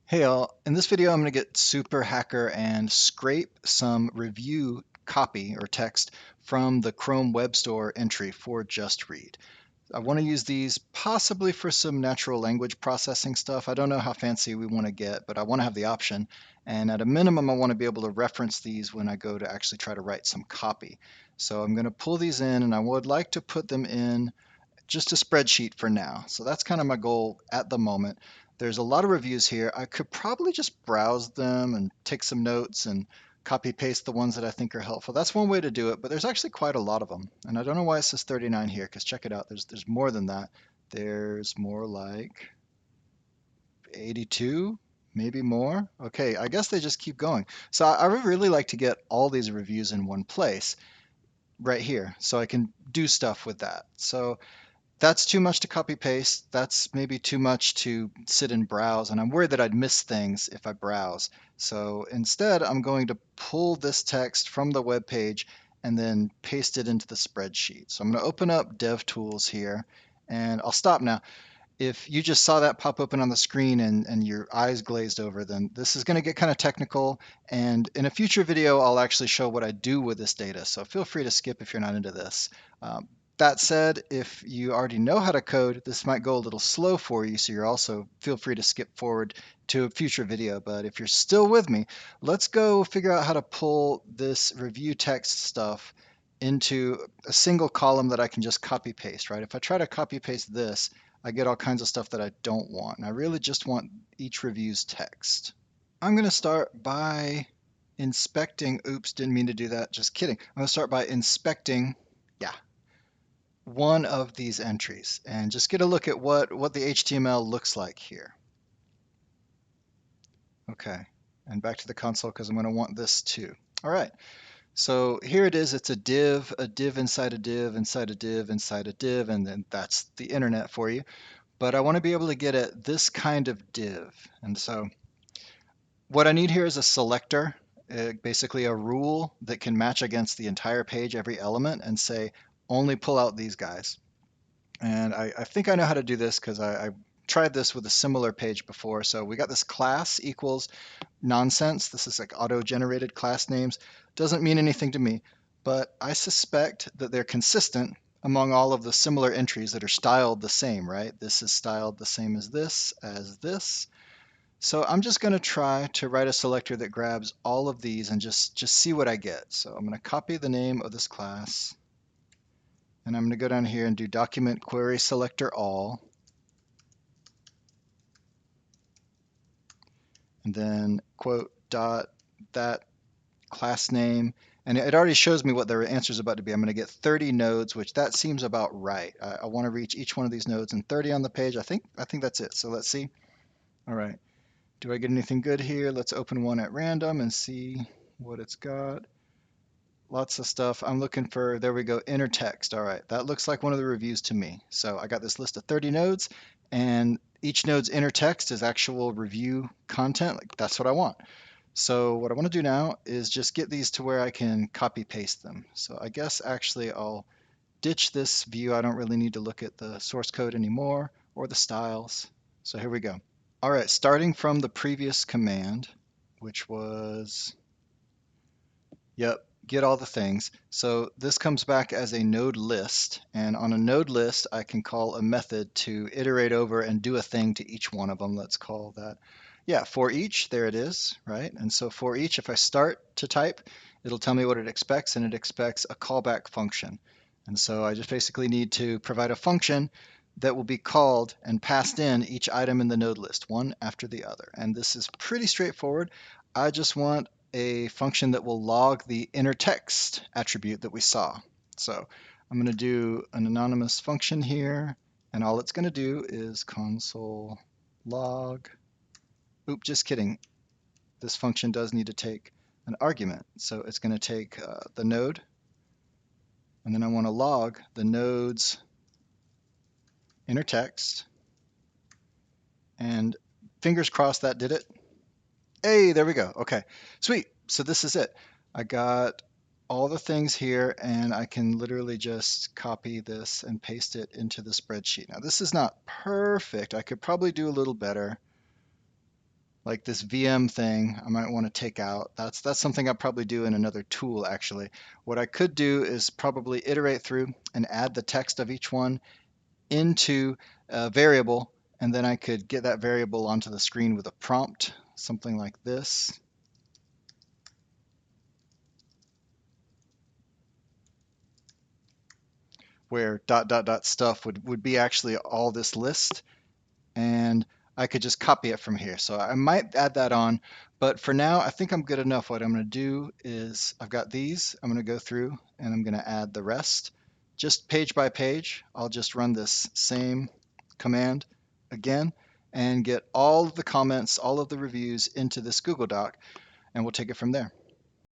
Hey all, in this video I'm going to get super hacker and scrape some review copy or text from the Chrome Web Store entry for JustRead. I want to use these possibly for some natural language processing stuff. I don't know how fancy we want to get, but I want to have the option. And at a minimum, I want to be able to reference these when I go to actually try to write some copy. So I'm going to pull these in and I would like to put them in just a spreadsheet for now. So that's kind of my goal at the moment. There's a lot of reviews here. I could probably just browse them and take some notes and copy paste the ones that I think are helpful. That's one way to do it, but there's actually quite a lot of them. And I don't know why it says 39 here, because check it out. There's more than that. There's more like 82, maybe more. Okay, I guess they just keep going. So I would really like to get all these reviews in one place right here so I can do stuff with that. So that's too much to copy paste. That's maybe too much to sit and browse. And I'm worried that I'd miss things if I browse. So instead, I'm going to pull this text from the web page and then paste it into the spreadsheet. So I'm going to open up DevTools here and I'll stop now. If you just saw that pop open on the screen and your eyes glazed over, then this is going to get kind of technical. And in a future video, I'll actually show what I do with this data. So feel free to skip if you're not into this. That said, if you already know how to code, this might go a little slow for you. So you're also feel free to skip forward to a future video. But if you're still with me, let's go figure out how to pull this review text stuff into a single column that I can just copy paste, right? If I try to copy paste this, I get all kinds of stuff that I don't want. And I really just want each review's text. I'm going to start by inspecting. Oops, didn't mean to do that. Just kidding. I'm going to start by inspecting, yeah, one of these entries and just get a look at what the HTML looks like here. Okay, and back to the console because I'm going to want this too. All right, so here it is. It's a div inside a div, inside a div, inside a div, and then that's the internet for you. But I want to be able to get at this kind of div. And so what I need here is a selector, basically a rule that can match against the entire page, every element, and say, only pull out these guys. And I think I know how to do this because I tried this with a similar page before. So we got this class equals nonsense. This is like auto-generated class names. Doesn't mean anything to me, but I suspect that they're consistent among all of the similar entries that are styled the same, right? This is styled the same as this, So I'm just going to try to write a selector that grabs all of these and just see what I get. So I'm going to copy the name of this class, and I'm going to go down here and do document query selector all, and then quote dot that class name, and it already shows me what their answer is about to be. I'm going to get 30 nodes, which that seems about right. I want to reach each one of these nodes and 30 on the page. I think that's it. So let's see. All right. Do I get anything good here? Let's open one at random and see what it's got. Lots of stuff. I'm looking for, there we go, inner text. All right, that looks like one of the reviews to me. So I got this list of 30 nodes, and each node's inner text is actual review content. Like that's what I want. So what I want to do now is just get these to where I can copy paste them. So I guess actually I'll ditch this view. I don't really need to look at the source code anymore or the styles. So here we go. All right, starting from the previous command, which was, yep, get all the things. So this comes back as a node list, and on a node list, I can call a method to iterate over and do a thing to each one of them. Let's call that, yeah, for each, there it is, right? And so for each, if I start to type, it'll tell me what it expects, and it expects a callback function. And so I just basically need to provide a function that will be called and passed in each item in the node list, one after the other. And this is pretty straightforward. I just want a function that will log the inner text attribute that we saw. So I'm going to do an anonymous function here, and all it's going to do is console log. Oop, just kidding. This function does need to take an argument. So it's going to take the node, and then I want to log the node's inner text. And fingers crossed that did it. Hey, there we go. Okay, sweet. So this is it. I got all the things here, and I can literally just copy this and paste it into the spreadsheet. Now, this is not perfect. I could probably do a little better. like this VM thing, I might want to take out. That's something I'll probably do in another tool actually. What I could do is probably iterate through and add the text of each one into a variable, and then I could get that variable onto the screen with a prompt, something like this, where dot dot dot stuff would be actually all this list, and I could just copy it from here. So I might add that on, but for now, I think I'm good enough. What I'm going to do is I've got these. I'm going to go through and I'm going to add the rest. Just page by page, I'll just run this same command again and get all of the comments, all of the reviews into this Google Doc, and we'll take it from there.